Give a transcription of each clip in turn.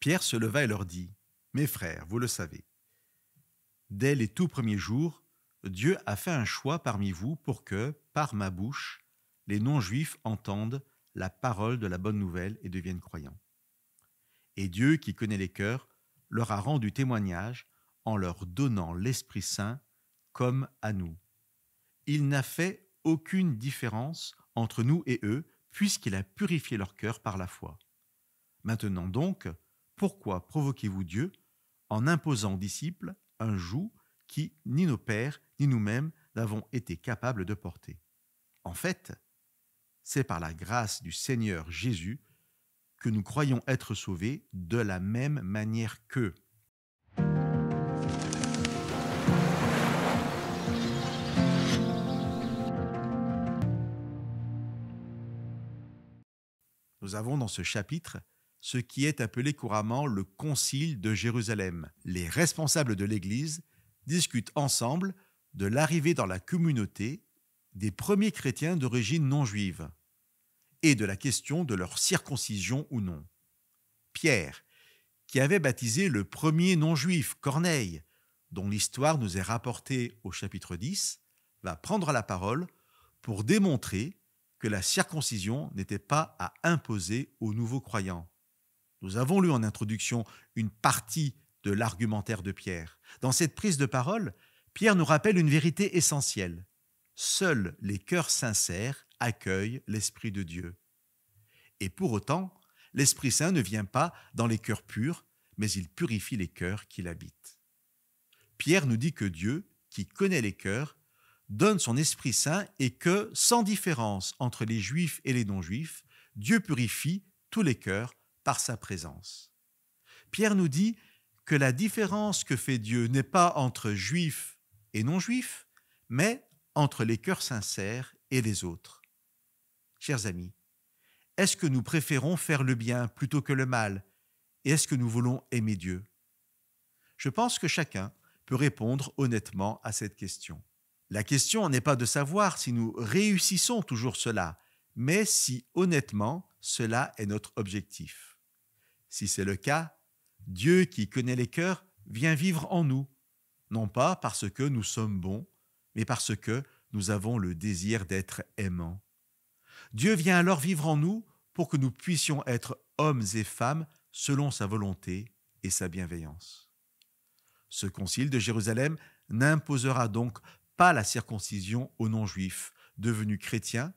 Pierre se leva et leur dit : « Mes frères, vous le savez, dès les tout premiers jours, Dieu a fait un choix parmi vous pour que, par ma bouche, les non-juifs entendent la parole de la bonne nouvelle et deviennent croyants. Et Dieu, qui connaît les cœurs, leur a rendu témoignage en leur donnant l'Esprit Saint comme à nous. Il n'a fait aucune différence entre nous et eux, puisqu'il a purifié leur cœur par la foi. Maintenant donc, pourquoi provoquez-vous Dieu en imposant aux disciples un joug qui ni nos pères ni nous-mêmes n'avons été capables de porter ? En fait, c'est par la grâce du Seigneur Jésus que nous croyons être sauvés de la même manière qu'eux. » Nous avons dans ce chapitre ce qui est appelé couramment le Concile de Jérusalem. Les responsables de l'Église discutent ensemble de l'arrivée dans la communauté des premiers chrétiens d'origine non juive et de la question de leur circoncision ou non. Pierre, qui avait baptisé le premier non-juif, Corneille, dont l'histoire nous est rapportée au chapitre 10, va prendre la parole pour démontrer que la circoncision n'était pas à imposer aux nouveaux croyants. Nous avons lu en introduction une partie de l'argumentaire de Pierre. Dans cette prise de parole, Pierre nous rappelle une vérité essentielle. Seuls les cœurs sincères accueillent l'Esprit de Dieu. Et pour autant, l'Esprit Saint ne vient pas dans les cœurs purs, mais il purifie les cœurs qui l'habitent. Pierre nous dit que Dieu, qui connaît les cœurs, donne son Esprit Saint et que, sans différence entre les Juifs et les non-Juifs, Dieu purifie tous les cœurs par sa présence. Pierre nous dit que la différence que fait Dieu n'est pas entre Juifs et non-Juifs, mais entre les cœurs sincères et les autres. Chers amis, est-ce que nous préférons faire le bien plutôt que le mal ? Et est-ce que nous voulons aimer Dieu ? Je pense que chacun peut répondre honnêtement à cette question. La question n'est pas de savoir si nous réussissons toujours cela, mais si honnêtement cela est notre objectif. Si c'est le cas, Dieu qui connaît les cœurs vient vivre en nous, non pas parce que nous sommes bons, mais parce que nous avons le désir d'être aimants. Dieu vient alors vivre en nous pour que nous puissions être hommes et femmes selon sa volonté et sa bienveillance. Ce concile de Jérusalem n'imposera donc pas la circoncision aux non-juifs devenus chrétiens,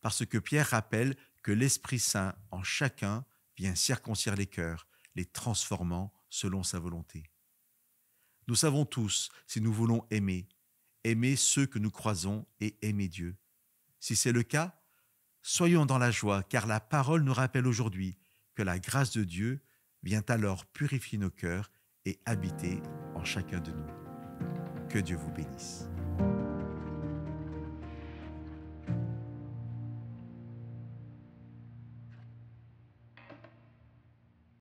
parce que Pierre rappelle que l'Esprit Saint en chacun vient circoncire les cœurs, les transformant selon sa volonté. Nous savons tous, si nous voulons aimer ceux que nous croisons et aimer Dieu. Si c'est le cas, soyons dans la joie, car la parole nous rappelle aujourd'hui que la grâce de Dieu vient alors purifier nos cœurs et habiter en chacun de nous. Que Dieu vous bénisse.